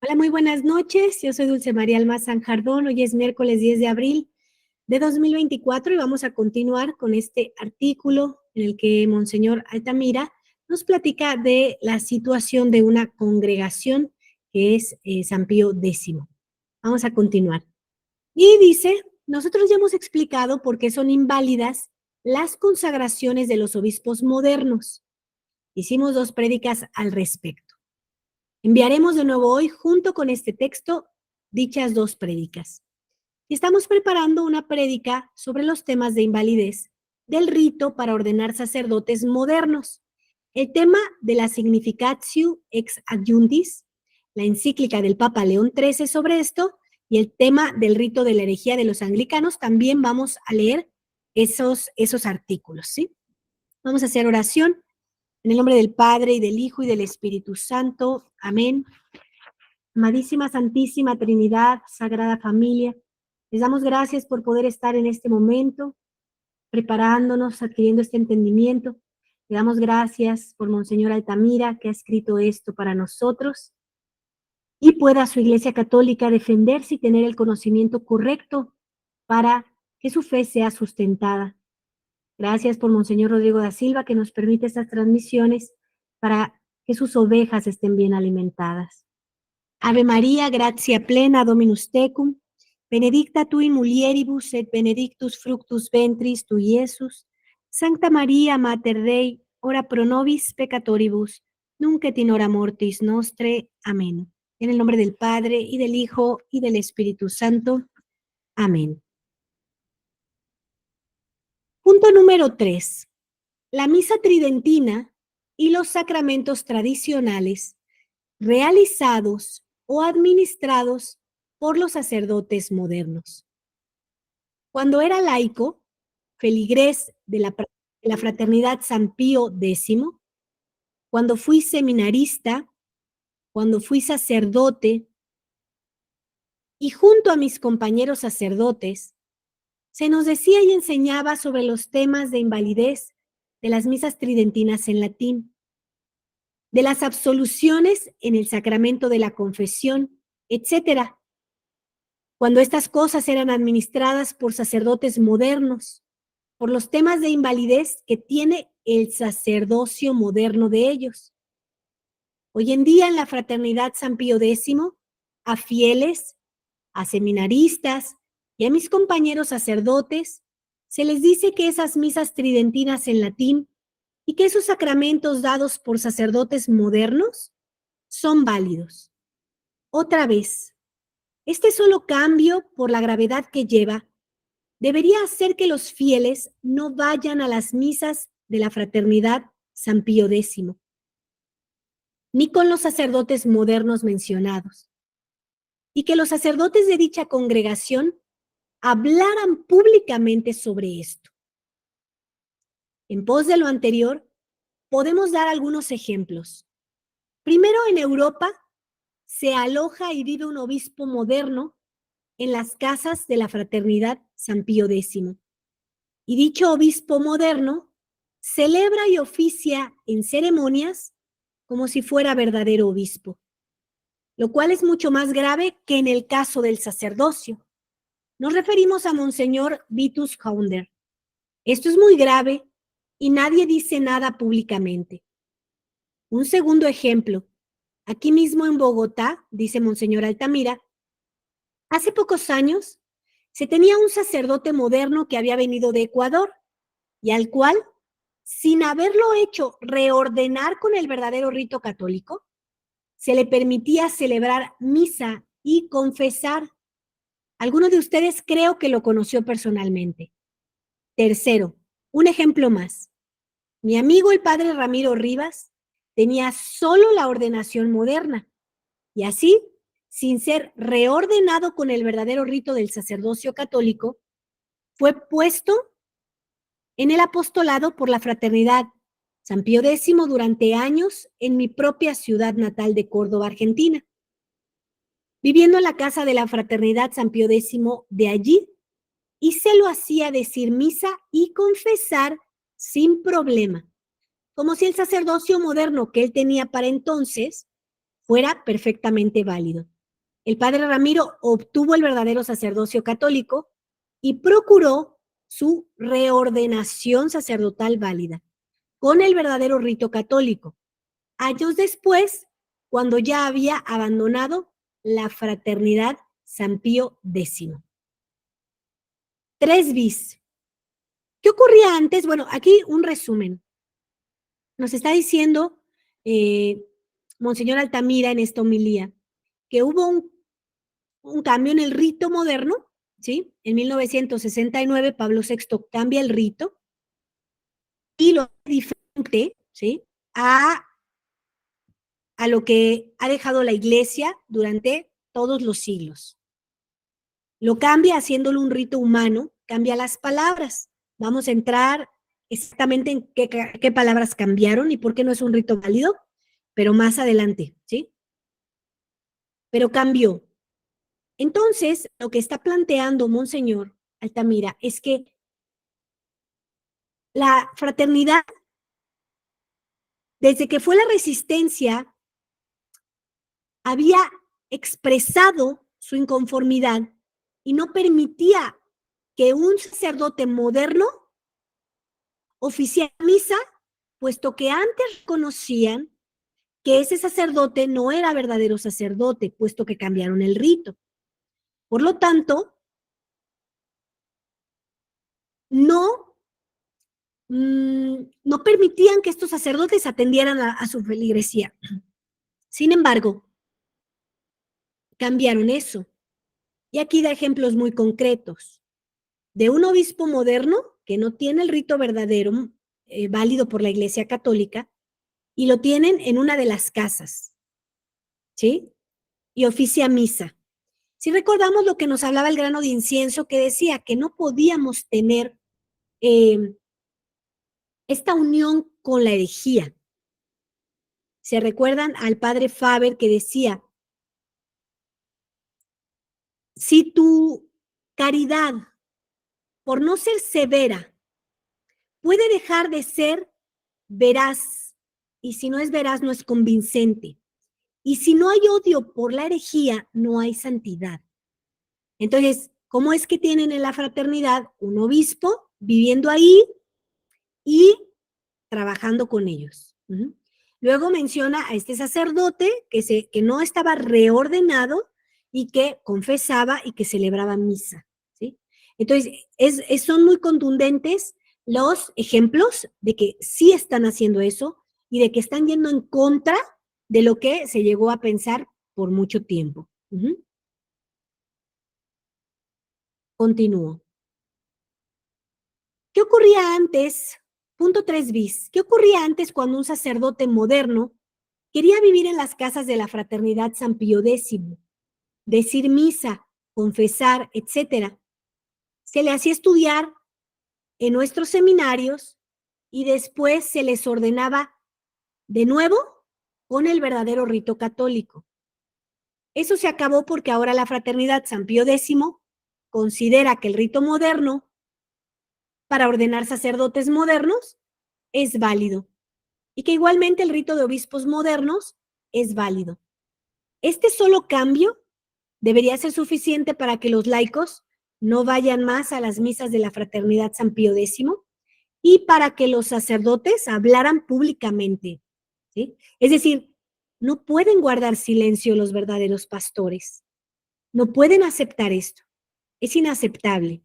Hola, muy buenas noches. Yo soy Dulce María Alma Sanjardón. Hoy es miércoles 10 de abril de 2024 y vamos a continuar con este artículo en el que Monseñor Altamira nos platica de la situación de una congregación que es San Pío X. Vamos a continuar. Y dice, nosotros ya hemos explicado por qué son inválidas las consagraciones de los obispos modernos. Hicimos 2 prédicas al respecto. Enviaremos de nuevo hoy, junto con este texto, dichas 2 prédicas. Y estamos preparando una prédica sobre los temas de invalidez del rito para ordenar sacerdotes modernos. El tema de la Significatio ex Adjunctis, la encíclica del Papa León XIII sobre esto, y el tema del rito de la herejía de los anglicanos, también vamos a leer esos artículos, ¿sí? Vamos a hacer oración. En el nombre del Padre, y del Hijo, y del Espíritu Santo. Amén. Amadísima, Santísima Trinidad, Sagrada Familia, les damos gracias por poder estar en este momento, preparándonos, adquiriendo este entendimiento. Le damos gracias por Monseñor Altamira, que ha escrito esto para nosotros, y pueda su Iglesia Católica defenderse y tener el conocimiento correcto para que su fe sea sustentada. Gracias por Monseñor Rodrigo da Silva, que nos permite estas transmisiones para que sus ovejas estén bien alimentadas. Ave María, gratia plena, Dominus tecum, benedicta tu in mulieribus et benedictus fructus ventris tui, Iesus. Sancta María, Mater Dei, ora pro nobis peccatoribus, nunc et in hora mortis nostre. Amén. En el nombre del Padre, y del Hijo, y del Espíritu Santo. Amén. Punto número 3. La misa tridentina y los sacramentos tradicionales realizados o administrados por los sacerdotes modernos. Cuando era laico, feligrés de la Fraternidad San Pío X, cuando fui seminarista, cuando fui sacerdote, y junto a mis compañeros sacerdotes, se nos decía y enseñaba sobre los temas de invalidez de las misas tridentinas en latín, de las absoluciones en el sacramento de la confesión, etcétera. Cuando estas cosas eran administradas por sacerdotes modernos, por los temas de invalidez que tiene el sacerdocio moderno de ellos. Hoy en día en la Fraternidad San Pío X, a fieles, a seminaristas y a mis compañeros sacerdotes, se les dice que esas misas tridentinas en latín y que esos sacramentos dados por sacerdotes modernos son válidos. Otra vez, este solo cambio, por la gravedad que lleva, debería hacer que los fieles no vayan a las misas de la Fraternidad San Pío X, ni con los sacerdotes modernos mencionados, y que los sacerdotes de dicha congregación hablaran públicamente sobre esto. En pos de lo anterior, podemos dar algunos ejemplos. Primero, en Europa se aloja y vive un obispo moderno en las casas de la Fraternidad San Pío X. Y dicho obispo moderno celebra y oficia en ceremonias como si fuera verdadero obispo, lo cual es mucho más grave que en el caso del sacerdocio. Nos referimos a Monseñor Vitus Haunder. Esto es muy grave y nadie dice nada públicamente. Un segundo ejemplo. Aquí mismo en Bogotá, dice Monseñor Altamira, hace pocos años se tenía un sacerdote moderno que había venido de Ecuador y al cual, sin haberlo hecho reordenar con el verdadero rito católico, se le permitía celebrar misa y confesar. Alguno de ustedes creo que lo conoció personalmente. Tercero, un ejemplo más. Mi amigo el padre Ramiro Rivas tenía solo la ordenación moderna y así, sin ser reordenado con el verdadero rito del sacerdocio católico, fue puesto en el apostolado por la Fraternidad San Pío X durante años en mi propia ciudad natal de Córdoba, Argentina, viviendo en la casa de la Fraternidad San Pío X de allí, y se lo hacía decir misa y confesar sin problema, como si el sacerdocio moderno que él tenía para entonces fuera perfectamente válido. el padre Ramiro obtuvo el verdadero sacerdocio católico y procuró su reordenación sacerdotal válida con el verdadero rito católico, años después, cuando ya había abandonado la fraternidad San Pío X. 3 bis. ¿Qué ocurría antes? Bueno, aquí un resumen. Nos está diciendo Monseñor Altamira en esta homilía que hubo un cambio en el rito moderno, ¿sí? En 1969 Pablo VI cambia el rito y lo diferente, ¿sí? A lo que ha dejado la Iglesia durante todos los siglos. Lo cambia haciéndolo un rito humano, cambia las palabras. Vamos a entrar exactamente en qué palabras cambiaron y por qué no es un rito válido, pero más adelante, ¿sí? Pero cambió. Entonces, lo que está planteando Monseñor Altamira es que la fraternidad, desde que fue la resistencia, había expresado su inconformidad y no permitía que un sacerdote moderno oficiara misa, puesto que antes conocían que ese sacerdote no era verdadero sacerdote, puesto que cambiaron el rito. Por lo tanto, no permitían que estos sacerdotes atendieran a su feligresía. Sin embargo, cambiaron eso. Y aquí da ejemplos muy concretos de un obispo moderno que no tiene el rito verdadero válido por la Iglesia Católica y lo tienen en una de las casas, ¿sí? Y oficia misa. Si recordamos lo que nos hablaba el grano de incienso, que decía que no podíamos tener esta unión con la herejía. ¿Se recuerdan al padre Faber que decía, si tu caridad, por no ser severa, puede dejar de ser veraz, y si no es veraz, no es convincente. Y si no hay odio por la herejía, no hay santidad. Entonces, ¿cómo es que tienen en la fraternidad un obispo viviendo ahí y trabajando con ellos? Luego menciona a este sacerdote que no estaba reordenado y que confesaba y que celebraba misa, ¿sí? Entonces, son muy contundentes los ejemplos de que sí están haciendo eso y de que están yendo en contra de lo que se llegó a pensar por mucho tiempo. Continúo. ¿Qué ocurría antes? Punto 3 bis. ¿Qué ocurría antes cuando un sacerdote moderno quería vivir en las casas de la fraternidad San Pío X, decir misa, confesar, etcétera? Se le hacía estudiar en nuestros seminarios y después se les ordenaba de nuevo con el verdadero rito católico. Eso se acabó porque ahora la fraternidad San Pío X considera que el rito moderno para ordenar sacerdotes modernos es válido y que igualmente el rito de obispos modernos es válido. Este solo cambio debería ser suficiente para que los laicos no vayan más a las misas de la fraternidad San Pío X y para que los sacerdotes hablaran públicamente, ¿sí? Es decir, no pueden guardar silencio los verdaderos pastores. No pueden aceptar esto. Es inaceptable.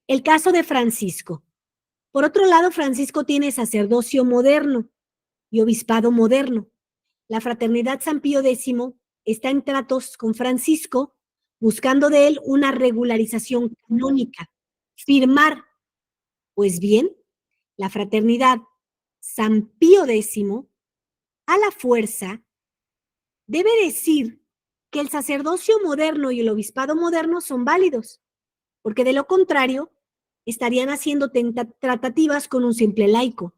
El caso de Francisco. Por otro lado, Francisco tiene sacerdocio moderno y obispado moderno. La fraternidad San Pío X está en tratos con Francisco, buscando de él una regularización canónica, firmar. Pues bien, la fraternidad San Pío X, a la fuerza, debe decir que el sacerdocio moderno y el obispado moderno son válidos, porque de lo contrario, estarían haciendo tratativas con un simple laico.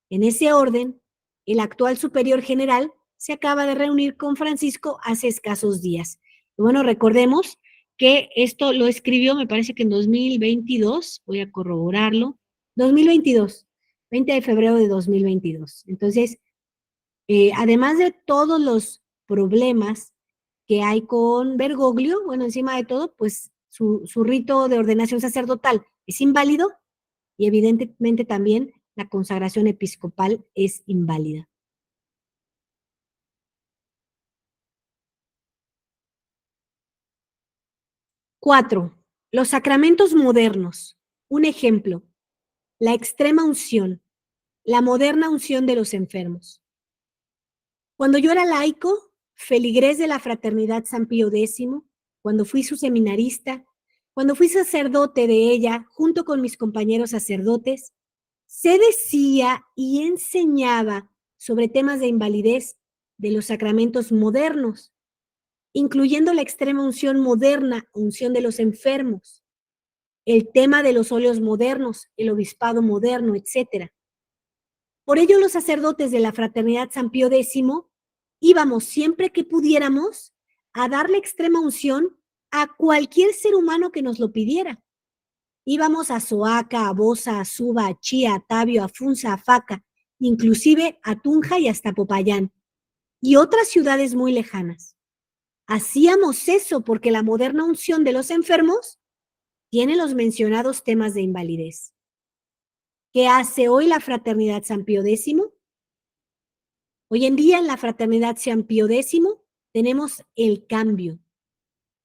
En ese orden, el actual superior general se acaba de reunir con Francisco hace escasos días. Y bueno, recordemos que esto lo escribió, me parece que en 2022, voy a corroborarlo, 2022, 20 de febrero de 2022. Entonces, además de todos los problemas que hay con Bergoglio, bueno, encima de todo, pues su rito de ordenación sacerdotal es inválido y evidentemente también la consagración episcopal es inválida. 4. Los sacramentos modernos. Un ejemplo, la extrema unción, la moderna unción de los enfermos. Cuando yo era laico, feligrés de la Fraternidad San Pío X, cuando fui su seminarista, cuando fui sacerdote de ella, junto con mis compañeros sacerdotes, se decía y enseñaba sobre temas de invalidez de los sacramentos modernos, incluyendo la extrema unción moderna, unción de los enfermos, el tema de los óleos modernos, el obispado moderno, etc. Por ello, los sacerdotes de la Fraternidad San Pío X íbamos siempre que pudiéramos a darle extrema unción a cualquier ser humano que nos lo pidiera. Íbamos a Soaca, a Boza, a Suba, a Chía, a Tabio, a Funza, a Faca, inclusive a Tunja y hasta Popayán, y otras ciudades muy lejanas. Hacíamos eso porque la moderna unción de los enfermos tiene los mencionados temas de invalidez. ¿Qué hace hoy la Fraternidad San Pío X? Hoy en día en la Fraternidad San Pío X tenemos el cambio,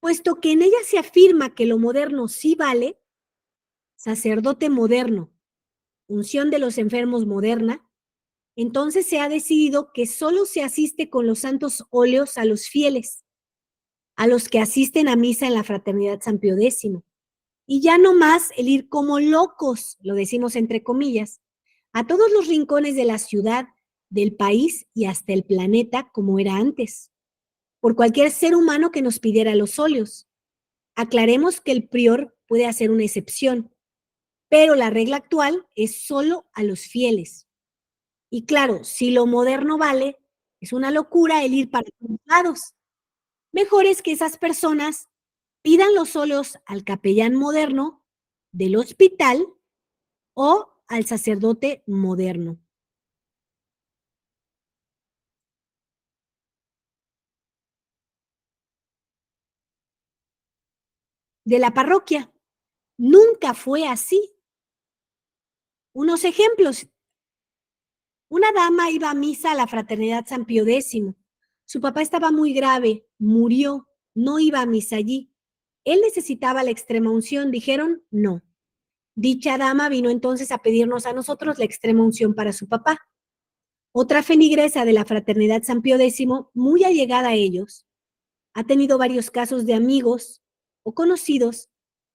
puesto que en ella se afirma que lo moderno sí vale, sacerdote moderno, unción de los enfermos moderna, entonces se ha decidido que solo se asiste con los santos óleos a los fieles, a los que asisten a misa en la Fraternidad San Pío X, y ya no más el ir como locos, lo decimos entre comillas, a todos los rincones de la ciudad, del país y hasta el planeta como era antes, por cualquier ser humano que nos pidiera los óleos. Aclaremos que el prior puede hacer una excepción, pero la regla actual es solo a los fieles. Y claro, si lo moderno vale, es una locura el ir para todos lados. Mejor es que esas personas pidan los óleos al capellán moderno del hospital o al sacerdote moderno. De la parroquia. Nunca fue así. Unos ejemplos. Una dama iba a misa a la Fraternidad San Pío X. Su papá estaba muy grave, murió, no iba a misa allí. Él necesitaba la extrema unción, dijeron no. Dicha dama vino entonces a pedirnos a nosotros la extrema unción para su papá. Otra feligresa de la Fraternidad San Pío X, muy allegada a ellos, ha tenido varios casos de amigos o conocidos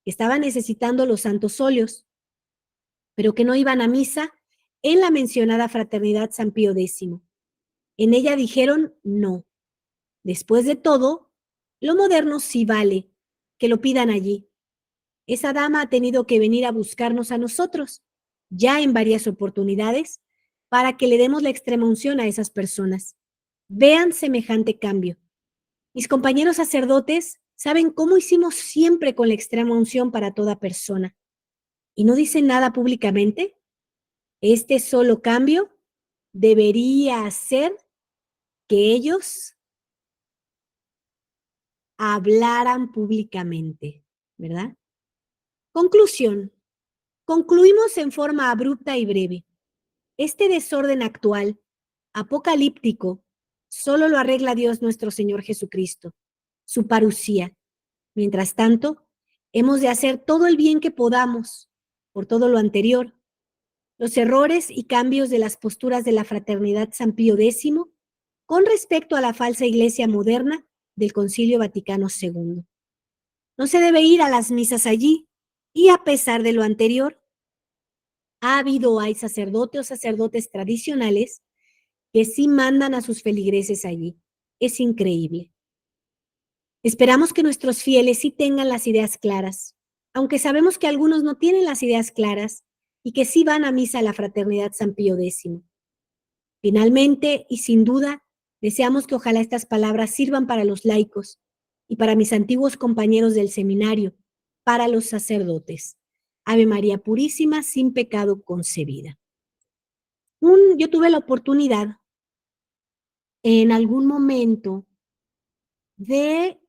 que estaban necesitando los santos óleos, pero que no iban a misa en la mencionada Fraternidad San Pío X. En ella dijeron no. Después de todo, lo moderno sí vale, que lo pidan allí. Esa dama ha tenido que venir a buscarnos a nosotros, ya en varias oportunidades, para que le demos la extrema unción a esas personas. Vean semejante cambio. Mis compañeros sacerdotes saben cómo hicimos siempre con la extrema unción para toda persona. ¿Y no dicen nada públicamente? Este solo cambio debería hacer que ellos hablaran públicamente, ¿verdad? Conclusión. Concluimos en forma abrupta y breve. Este desorden actual, apocalíptico, solo lo arregla Dios nuestro Señor Jesucristo, su parucía. Mientras tanto, hemos de hacer todo el bien que podamos por todo lo anterior. Los errores y cambios de las posturas de la Fraternidad San Pío X con respecto a la falsa iglesia moderna del Concilio Vaticano II. No se debe ir a las misas allí y a pesar de lo anterior, ha habido o hay sacerdotes o sacerdotes tradicionales que sí mandan a sus feligreses allí. Es increíble. Esperamos que nuestros fieles sí tengan las ideas claras, aunque sabemos que algunos no tienen las ideas claras y que sí van a misa a la Fraternidad San Pío X. Finalmente, y sin duda, deseamos que ojalá estas palabras sirvan para los laicos y para mis antiguos compañeros del seminario, para los sacerdotes. Ave María Purísima, sin pecado concebida. Yo tuve la oportunidad en algún momento de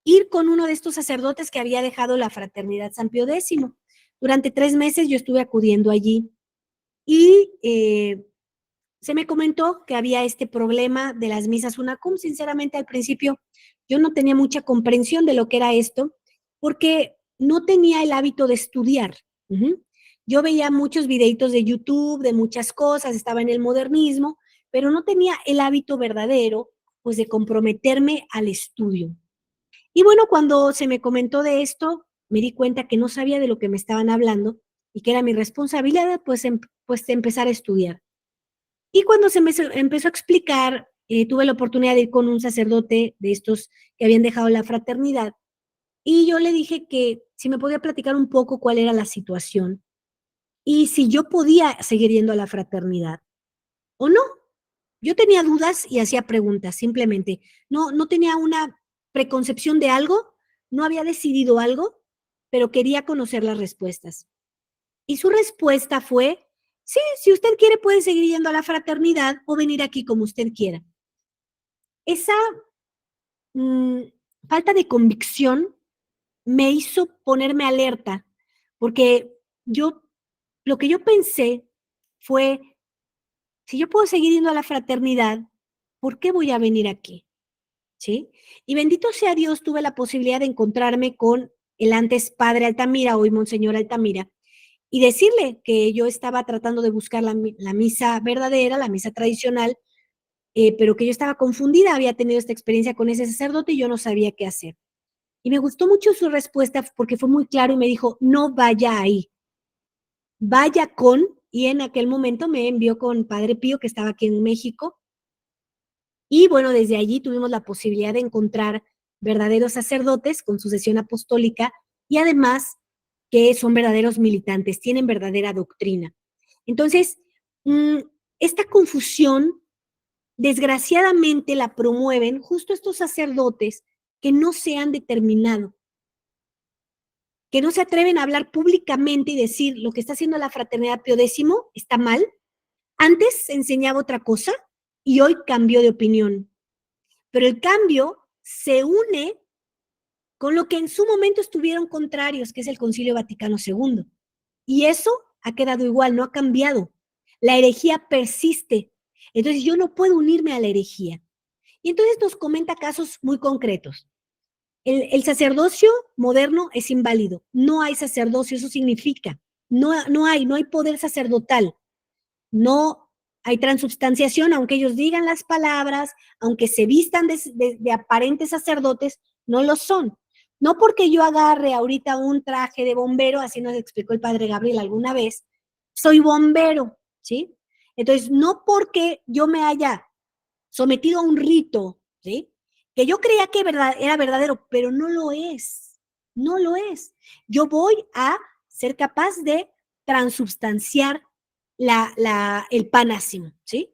ir con uno de estos sacerdotes que había dejado la Fraternidad San Pío X. Durante 3 meses yo estuve acudiendo allí y se me comentó que había este problema de las misas UNACUM. Sinceramente, al principio yo no tenía mucha comprensión de lo que era esto, porque no tenía el hábito de estudiar. Yo veía muchos videitos de YouTube, de muchas cosas, estaba en el modernismo, pero no tenía el hábito verdadero, pues, de comprometerme al estudio. Y bueno, cuando se me comentó de esto, me di cuenta que no sabía de lo que me estaban hablando y que era mi responsabilidad, pues, pues empezar a estudiar. Y cuando se me empezó a explicar, tuve la oportunidad de ir con un sacerdote de estos que habían dejado la fraternidad, y yo le dije que si me podía platicar un poco cuál era la situación y si yo podía seguir yendo a la fraternidad o no. Yo tenía dudas y hacía preguntas, simplemente. No tenía una preconcepción de algo, no había decidido algo, pero quería conocer las respuestas. Y su respuesta fue, sí, si usted quiere puede seguir yendo a la fraternidad o venir aquí como usted quiera. Esa mm, falta de convicción me hizo ponerme alerta, porque lo que yo pensé fue, si yo puedo seguir yendo a la fraternidad, ¿por qué voy a venir aquí? ¿Sí? Y bendito sea Dios, tuve la posibilidad de encontrarme con el antes padre Altamira, hoy Monseñor Altamira, y decirle que yo estaba tratando de buscar la misa verdadera, la misa tradicional, pero que yo estaba confundida, había tenido esta experiencia con ese sacerdote y yo no sabía qué hacer. Y me gustó mucho su respuesta porque fue muy claro y me dijo, no vaya ahí, vaya con, y en aquel momento me envió con Padre Pío, que estaba aquí en México, y bueno, desde allí tuvimos la posibilidad de encontrar verdaderos sacerdotes con sucesión apostólica y además que son verdaderos militantes, tienen verdadera doctrina. Entonces, mm, esta confusión, desgraciadamente, la promueven justo estos sacerdotes que no se han determinado, que no se atreven a hablar públicamente y decir lo que está haciendo la Fraternidad Pío X está mal. Antes enseñaba otra cosa y hoy cambió de opinión. Pero el cambio se une con lo que en su momento estuvieron contrarios, que es el Concilio Vaticano II. Y eso ha quedado igual, no ha cambiado. La herejía persiste. Entonces yo no puedo unirme a la herejía. Y entonces nos comenta casos muy concretos. El sacerdocio moderno es inválido. No hay sacerdocio, eso significa. No hay poder sacerdotal. No hay transubstanciación, aunque ellos digan las palabras, aunque se vistan de aparentes sacerdotes, no lo son. No porque yo agarre ahorita un traje de bombero, así nos explicó el padre Gabriel alguna vez, soy bombero, ¿sí? Entonces, no porque yo me haya sometido a un rito, ¿sí? Que yo creía que era verdadero, pero no lo es, no lo es. Yo voy a ser capaz de transubstanciar el panásimo, ¿sí?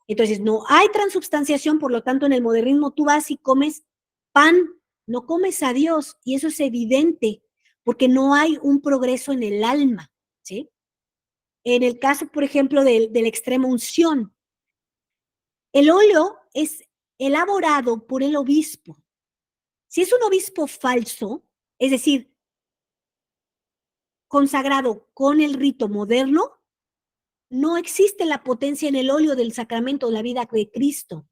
Entonces, no hay transubstanciación, por lo tanto, en el modernismo tú vas y comes pan, no comes a Dios, y eso es evidente, porque no hay un progreso en el alma, ¿sí? En el caso, por ejemplo, de la extrema unción, el óleo es elaborado por el obispo. Si es un obispo falso, es decir, consagrado con el rito moderno, no existe la potencia en el óleo del sacramento de la vida de Cristo.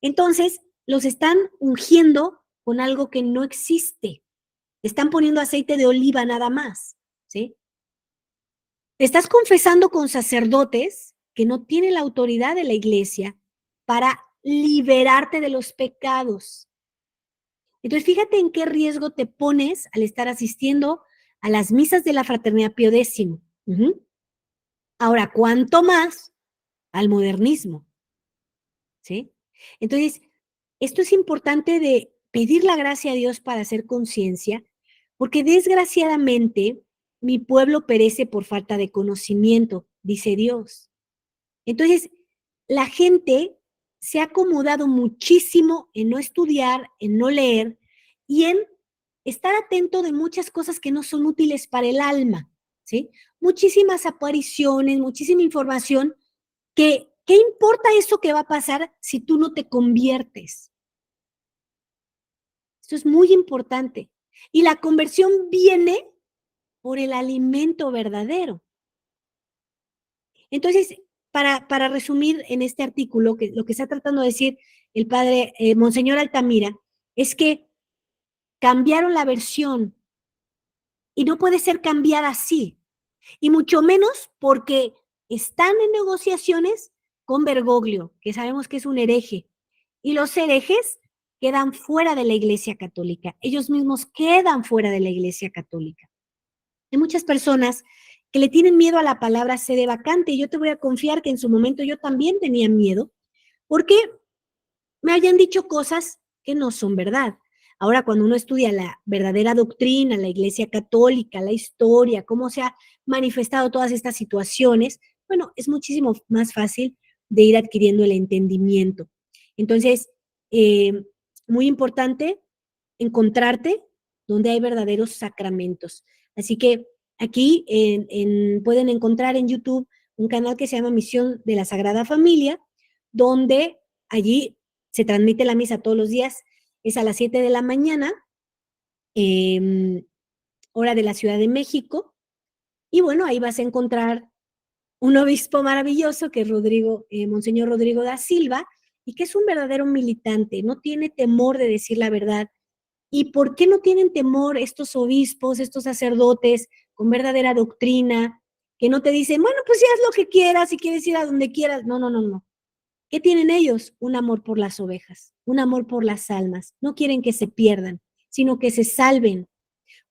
Entonces, los están ungiendo con algo que no existe. Están poniendo aceite de oliva nada más, ¿sí? Estás confesando con sacerdotes que no tienen la autoridad de la iglesia para liberarte de los pecados. Entonces, fíjate en qué riesgo te pones al estar asistiendo a las misas de la Fraternidad Pío X. Ahora, ¿cuánto más al modernismo? ¿Sí? Entonces, esto es importante de pedir la gracia a Dios para hacer conciencia, porque desgraciadamente mi pueblo perece por falta de conocimiento, dice Dios. Entonces, la gente se ha acomodado muchísimo en no estudiar, en no leer y en estar atento de muchas cosas que no son útiles para el alma, ¿sí? Muchísimas apariciones, muchísima información que ¿Qué importa eso que va a pasar si tú no te conviertes? Esto es muy importante. Y la conversión viene por el alimento verdadero. Entonces, para resumir en este artículo, que lo que está tratando de decir el padre Monseñor Altamira, es que cambiaron la versión y no puede ser cambiada así, y mucho menos porque están en negociaciones con Bergoglio, que sabemos que es un hereje, y los herejes quedan fuera de la Iglesia Católica, ellos mismos quedan fuera de la Iglesia Católica. Hay muchas personas que le tienen miedo a la palabra sede vacante, y yo te voy a confiar que en su momento yo también tenía miedo, porque me hayan dicho cosas que no son verdad. Ahora, cuando uno estudia la verdadera doctrina, la Iglesia Católica, la historia, cómo se ha manifestado todas estas situaciones, bueno, es muchísimo más fácil de ir adquiriendo el entendimiento. Entonces, muy importante encontrarte donde hay verdaderos sacramentos. Así que aquí pueden encontrar en YouTube un canal que se llama Misión de la Sagrada Familia, donde allí se transmite la misa todos los días, es a las 7 de la mañana, hora de la Ciudad de México, y bueno, ahí vas a encontrar un obispo maravilloso que es Monseñor Rodrigo da Silva, y que es un verdadero militante, no tiene temor de decir la verdad. ¿Y por qué no tienen temor estos obispos, estos sacerdotes con verdadera doctrina, que no te dicen, bueno, pues ya haz lo que quieras, si quieres ir a donde quieras? No, no, no, no. ¿Qué tienen ellos? Un amor por las ovejas, un amor por las almas. No quieren que se pierdan, sino que se salven.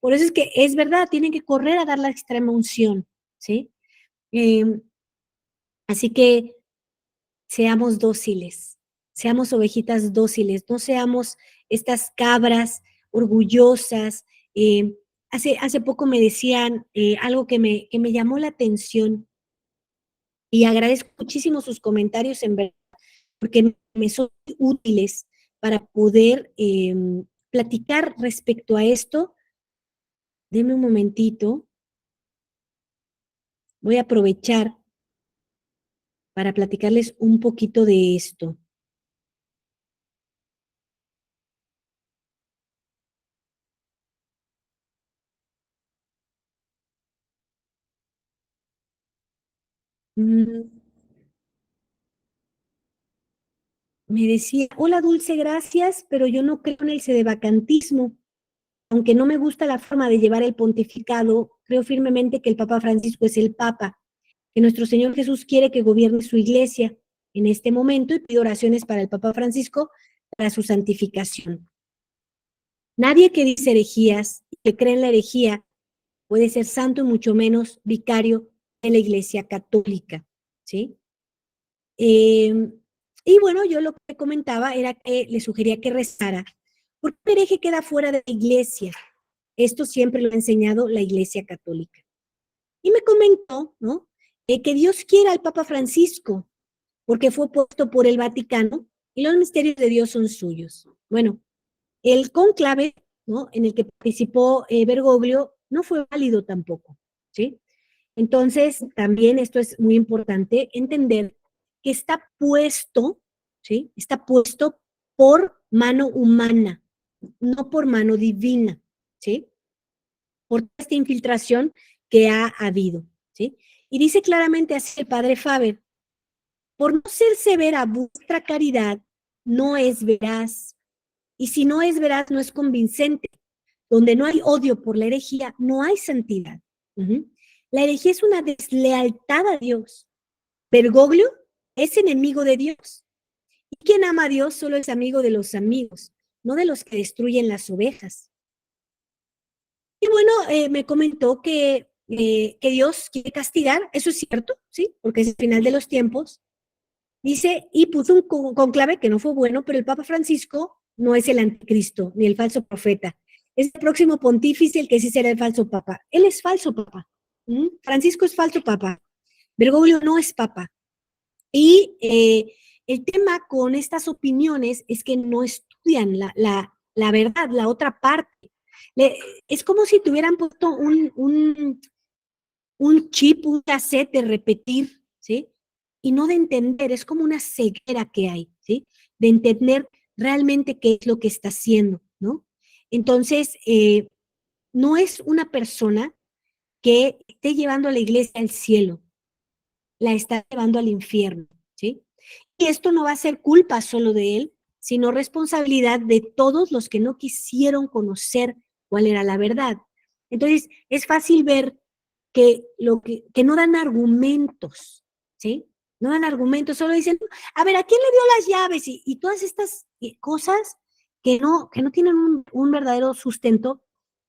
Por eso es que es verdad, tienen que correr a dar la extrema unción, ¿sí? Eh, así que seamos dóciles, seamos ovejitas dóciles, no seamos estas cabras orgullosas. Hace poco me decían algo que me llamó la atención, y agradezco muchísimo sus comentarios en verdad, porque me son útiles para poder platicar respecto a esto. Deme un momentito, voy a aprovechar para platicarles un poquito de esto. Mm, Me decía, hola Dulce, gracias, pero yo no creo en el sedevacantismo. Aunque no me gusta la forma de llevar el pontificado, creo firmemente que el Papa Francisco es el Papa, que nuestro Señor Jesús quiere que gobierne su iglesia en este momento, y pido oraciones para el Papa Francisco para su santificación. Nadie que dice herejías y que cree en la herejía puede ser santo y mucho menos vicario en la Iglesia Católica, ¿sí? Eh, y bueno, yo lo que comentaba era que le sugería que rezara, porque el hereje queda fuera de la iglesia. Esto siempre lo ha enseñado la Iglesia Católica. Y me comentó, ¿no? Que Dios quiera al Papa Francisco, porque fue puesto por el Vaticano y los misterios de Dios son suyos. Bueno, el cónclave, ¿no?, en el que participó Bergoglio no fue válido tampoco, ¿sí? Entonces, también esto es muy importante entender que está puesto, ¿sí? Está puesto por mano humana, no por mano divina, ¿sí? Por esta infiltración que ha habido, ¿sí? Y dice claramente así el padre Faber: por no ser severa vuestra caridad, no es veraz, y si no es veraz, no es convincente. Donde no hay odio por la herejía, no hay santidad. La herejía es una deslealtad a Dios. Bergoglio es enemigo de Dios. Y quien ama a Dios solo es amigo de los amigos, no de los que destruyen las ovejas. Y bueno, me comentó que Dios quiere castigar, eso es cierto, ¿sí? Porque es el final de los tiempos. Dice, y puso un conclave que no fue bueno, pero el Papa Francisco no es el anticristo, ni el falso profeta. Es el próximo pontífice el que sí será el falso papa. Él es falso papa. Francisco es falso papa. Bergoglio no es papa. Y el tema con estas opiniones es que no estudian la verdad, la otra parte. Es como si tuvieran puesto un chip, un cassette de repetir, ¿sí? y no de entender, es como una ceguera que hay, ¿sí? De entender realmente qué es lo que está haciendo, ¿no? Entonces, no es una persona que esté llevando a la iglesia al cielo, la está llevando al infierno, ¿sí? Y esto no va a ser culpa solo de él, sino responsabilidad de todos los que no quisieron conocer cuál era la verdad. Entonces, es fácil ver que no dan argumentos, ¿sí? No dan argumentos, solo dicen, a ver, ¿a quién le dio las llaves? Y todas estas cosas que no tienen un verdadero sustento,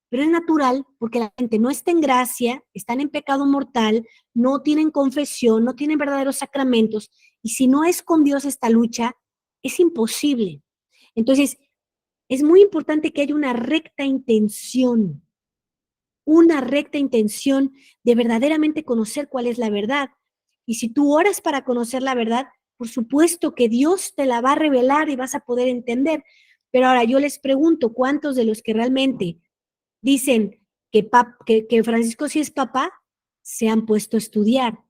pero es natural porque la gente no está en gracia, están en pecado mortal, no tienen confesión, no tienen verdaderos sacramentos, y si no es con Dios esta lucha, es imposible. Entonces, es muy importante que haya una recta intención de verdaderamente conocer cuál es la verdad. Y si tú oras para conocer la verdad, por supuesto que Dios te la va a revelar y vas a poder entender. Pero ahora yo les pregunto, ¿cuántos de los que realmente dicen que Francisco sí es papá, se han puesto a estudiar?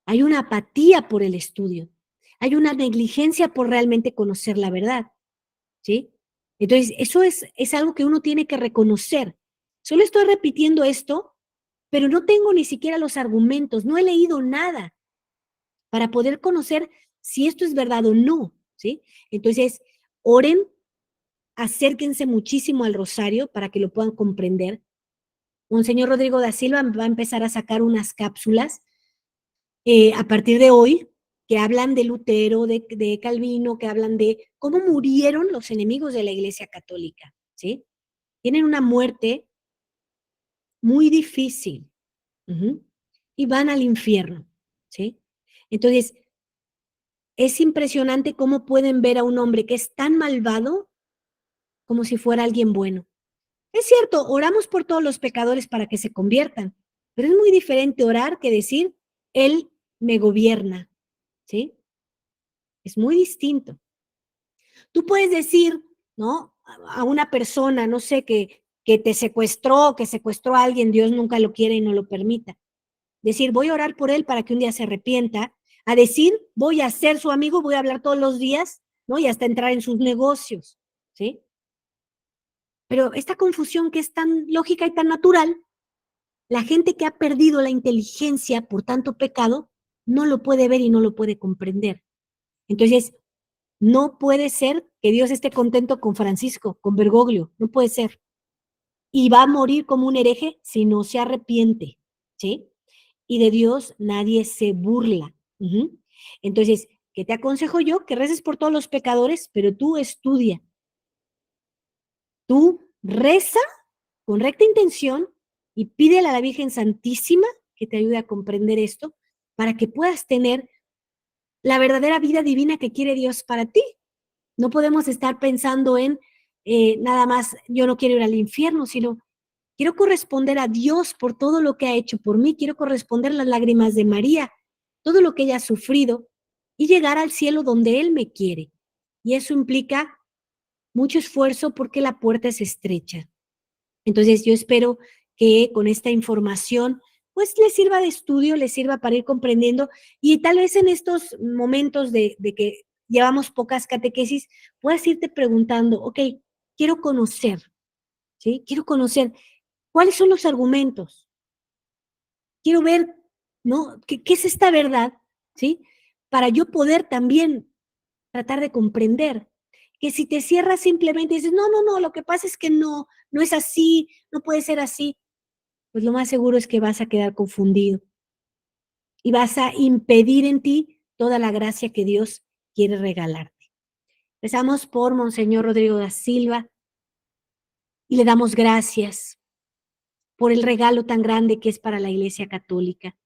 Hay una apatía por el estudio, hay una negligencia por realmente conocer la verdad, ¿sí? Entonces, eso es algo que uno tiene que reconocer. Solo estoy repitiendo esto, pero no tengo ni siquiera los argumentos, no he leído nada para poder conocer si esto es verdad o no, ¿sí? Entonces, oren, acérquense muchísimo al rosario para que lo puedan comprender. Monseñor Rodrigo da Silva va a empezar a sacar unas cápsulas a partir de hoy que hablan de Lutero, de Calvino, que hablan de cómo murieron los enemigos de la Iglesia Católica, ¿sí? Tienen una muerte muy difícil, y van al infierno, ¿sí? Entonces, es impresionante cómo pueden ver a un hombre que es tan malvado como si fuera alguien bueno. Es cierto, oramos por todos los pecadores para que se conviertan, pero es muy diferente orar que decir, Él me gobierna, ¿sí? Es muy distinto. Tú puedes decir, ¿no? A una persona, no sé, que te secuestró, que secuestró a alguien, Dios nunca lo quiere y no lo permita. Decir, voy a orar por él para que un día se arrepienta, a decir, voy a ser su amigo, voy a hablar todos los días, ¿no? Y hasta entrar en sus negocios, ¿sí? Pero esta confusión que es tan lógica y tan natural, la gente que ha perdido la inteligencia por tanto pecado, no lo puede ver y no lo puede comprender. Entonces, no puede ser que Dios esté contento con Francisco, con Bergoglio, no puede ser. Y va a morir como un hereje si no se arrepiente, ¿sí? Y de Dios nadie se burla. Entonces, ¿qué te aconsejo yo? Que reces por todos los pecadores, pero tú estudia. Tú reza con recta intención y pídele a la Virgen Santísima que te ayude a comprender esto para que puedas tener la verdadera vida divina que quiere Dios para ti. No podemos estar pensando en nada más, yo no quiero ir al infierno, sino quiero corresponder a Dios por todo lo que ha hecho por mí, quiero corresponder las lágrimas de María, todo lo que ella ha sufrido y llegar al cielo donde Él me quiere. Y eso implica mucho esfuerzo porque la puerta es estrecha. Entonces yo espero que con esta información pues les sirva de estudio, les sirva para ir comprendiendo y tal vez en estos momentos de que llevamos pocas catequesis puedas irte preguntando, ok, quiero conocer, ¿sí? Quiero conocer cuáles son los argumentos, quiero ver, ¿no? ¿Qué es esta verdad? ¿Sí? Para yo poder también tratar de comprender. Que si te cierras simplemente y dices, no, no, no, lo que pasa es que no, no es así, no puede ser así, pues lo más seguro es que vas a quedar confundido y vas a impedir en ti toda la gracia que Dios quiere regalarte. Empezamos por Monseñor Rodrigo da Silva y le damos gracias por el regalo tan grande que es para la Iglesia Católica.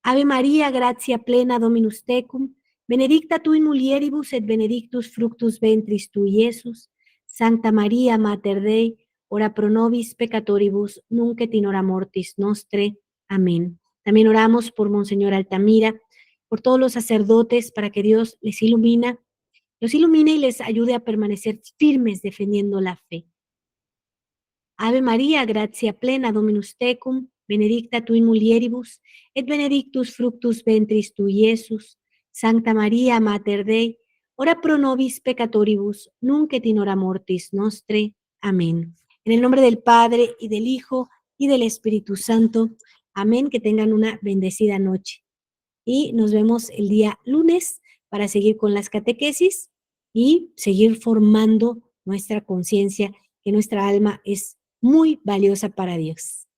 Ave María, gratia plena Dominus tecum, benedicta tu in mulieribus et benedictus fructus ventris tui, Iesus. Santa María, Mater Dei, ora pro nobis peccatoribus, nunc et in hora mortis nostre. Amén. También oramos por Monseñor Altamira, por todos los sacerdotes, para que Dios los ilumine y les ayude a permanecer firmes defendiendo la fe. Ave María, gratia plena Dominus tecum, benedicta tu in mulieribus, et benedictus fructus ventris tui, Iesus. Sancta Maria, Mater Dei, ora pro nobis peccatoribus, nunc et in hora mortis nostre. Amén. En el nombre del Padre, y del Hijo, y del Espíritu Santo. Amén. Que tengan una bendecida noche. Y nos vemos el día lunes para seguir con las catequesis y seguir formando nuestra conciencia, que nuestra alma es muy valiosa para Dios.